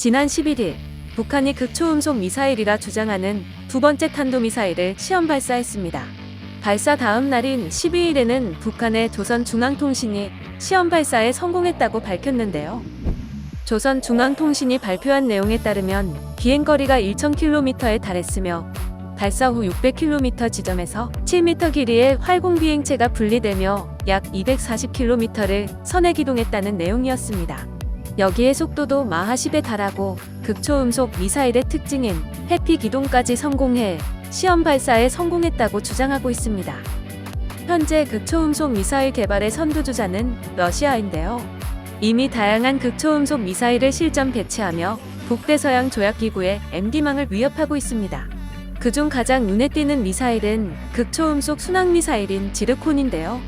지난 11일 북한이 극초음속 미사일이라 주장하는 두 번째 탄도미사일을 시험 발사했습니다. 발사 다음 날인 12일에는 북한의 조선중앙통신이 시험 발사에 성공했다고 밝혔는데요. 조선중앙통신이 발표한 내용에 따르면 비행거리가 1000km에 달했으며 발사 후 600km 지점에서 7m 길이의 활공비행체가 분리되며 약 240km를 선해 기동했다는 내용이었습니다. 여기에 속도도 마하 10에 달하고 극초음속 미사일의 특징인 회피 기동까지 성공해 시험 발사에 성공했다고 주장하고 있습니다. 현재 극초음속 미사일 개발의 선두주자는 러시아인데요. 이미 다양한 극초음속 미사일을 실전 배치하며 북대서양 조약기구의 MD망을 위협하고 있습니다. 그중 가장 눈에 띄는 미사일은 극초음속 순항미사일인 지르콘인데요.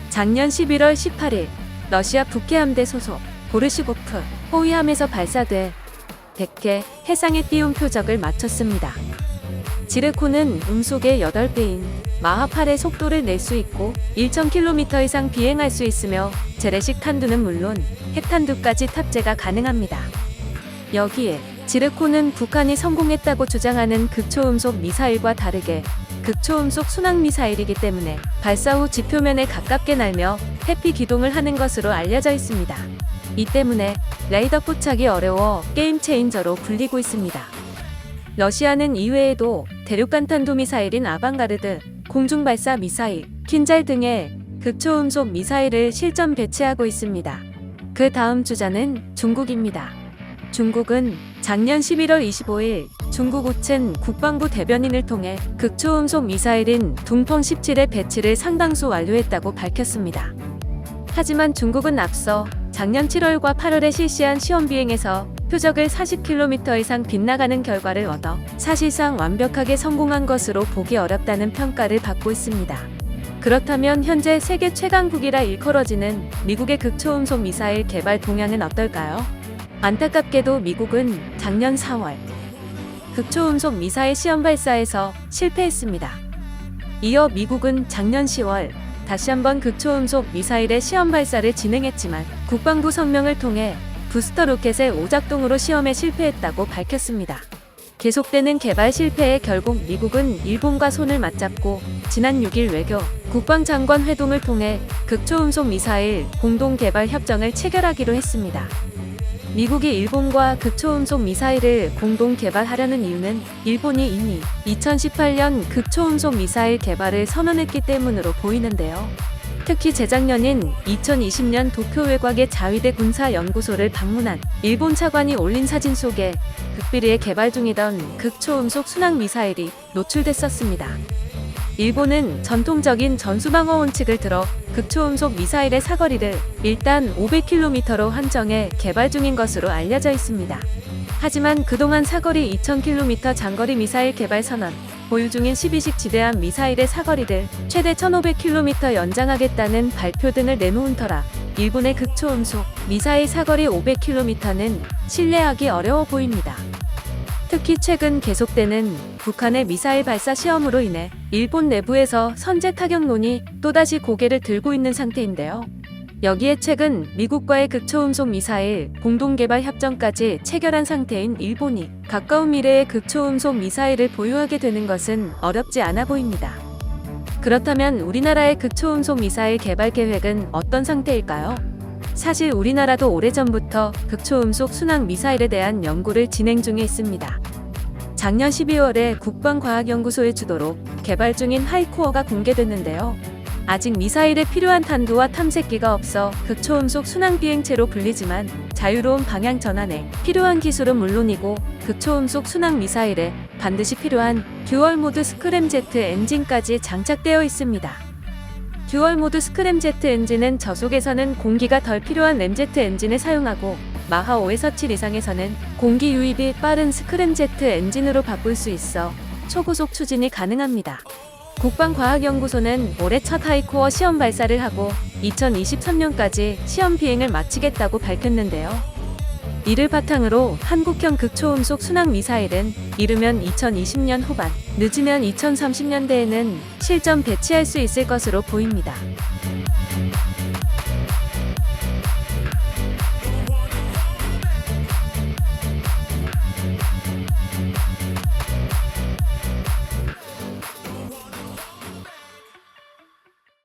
작년 11월 18일 러시아 북해함대 소속 보르시고프 호위함에서 발사돼 100개 해상에 띄운 표적을 마쳤습니다. 지르콘은 음속의 8배인 마하 8의 속도를 낼 수 있고 1000km 이상 비행할 수 있으며 재래식 탄두는 물론 핵탄두까지 탑재가 가능합니다. 여기에 지르콘은 북한이 성공했다고 주장하는 극초음속 미사일과 다르게 극초음속 순항미사일이기 때문에 발사 후 지표면에 가깝게 날며 회피 기동을 하는 것으로 알려져 있습니다. 이 때문에 레이더 포착이 어려워 게임 체인저로 불리고 있습니다. 러시아는 이외에도 대륙간 탄도미사일인 아방가르드, 공중발사 미사일, 킨잘 등의 극초음속 미사일을 실전 배치하고 있습니다. 그 다음 주자는 중국입니다. 중국은 작년 11월 25일 중국 우첸 국방부 대변인을 통해 극초음속 미사일인 둥펑 17의 배치를 상당수 완료했다고 밝혔습니다. 하지만 중국은 앞서 작년 7월과 8월에 실시한 시험 비행에서 표적을 40km 이상 빗나가는 결과를 얻어 사실상 완벽하게 성공한 것으로 보기 어렵다는 평가를 받고 있습니다. 그렇다면 현재 세계 최강국이라 일컬어지는 미국의 극초음속 미사일 개발 동향은 어떨까요? 안타깝게도 미국은 작년 4월 극초음속 미사일 시험 발사에서 실패했습니다. 이어 미국은 작년 10월 다시 한번 극초음속 미사일의 시험 발사를 진행했지만 국방부 성명을 통해 부스터 로켓의 오작동으로 시험에 실패했다고 밝혔습니다. 계속되는 개발 실패에 결국 미국은 일본과 손을 맞잡고 지난 6일 외교 국방장관 회동을 통해 극초음속 미사일 공동 개발 협정을 체결하기로 했습니다. 미국이 일본과 극초음속 미사일을 공동 개발하려는 이유는 일본이 이미 2018년 극초음속 미사일 개발을 선언했기 때문으로 보이는데요. 특히 재작년인 2020년 도쿄 외곽의 자위대 군사연구소를 방문한 일본 차관이 올린 사진 속에 극비리에 개발 중이던 극초음속 순항미사일이 노출됐었습니다. 일본은 전통적인 전수방어 원칙을 들어 극초음속 미사일의 사거리를 일단 500km로 한정해 개발 중인 것으로 알려져 있습니다. 하지만 그동안 사거리 2000km 장거리 미사일 개발 선언, 보유 중인 12식 지대함 미사일의 사거리를 최대 1500km 연장하겠다는 발표 등을 내놓은 터라 일본의 극초음속 미사일 사거리 500km는 신뢰하기 어려워 보입니다. 특히 최근 계속되는 북한의 미사일 발사 시험으로 인해 일본 내부에서 선제 타격론이 또다시 고개를 들고 있는 상태인데요. 여기에 최근 미국과의 극초음속 미사일 공동개발 협정까지 체결한 상태인 일본이 가까운 미래에 극초음속 미사일을 보유하게 되는 것은 어렵지 않아 보입니다. 그렇다면 우리나라의 극초음속 미사일 개발 계획은 어떤 상태일까요? 사실 우리나라도 오래전부터 극초음속 순항 미사일에 대한 연구를 진행 중에 있습니다. 작년 12월에 국방과학연구소의 주도로 개발 중인 하이코어가 공개됐는데요. 아직 미사일에 필요한 탄두와 탐색기가 없어 극초음속 순항 비행체로 불리지만 자유로운 방향 전환에 필요한 기술은 물론이고 극초음속 순항 미사일에 반드시 필요한 듀얼모드 스크램제트 엔진까지 장착되어 있습니다. 듀얼모드 스크램제트 엔진은 저속에서는 공기가 덜 필요한 램제트 엔진을 사용하고 마하 5에서 7 이상에서는 공기 유입이 빠른 스크램제트 엔진으로 바꿀 수 있어 초고속 추진이 가능합니다. 국방과학연구소는 올해 첫 하이코어 시험 발사를 하고 2023년까지 시험 비행을 마치겠다고 밝혔는데요. 이를 바탕으로 한국형 극초음속 순항 미사일은 이르면 2020년 후반, 늦으면 2030년대에는 실전 배치할 수 있을 것으로 보입니다.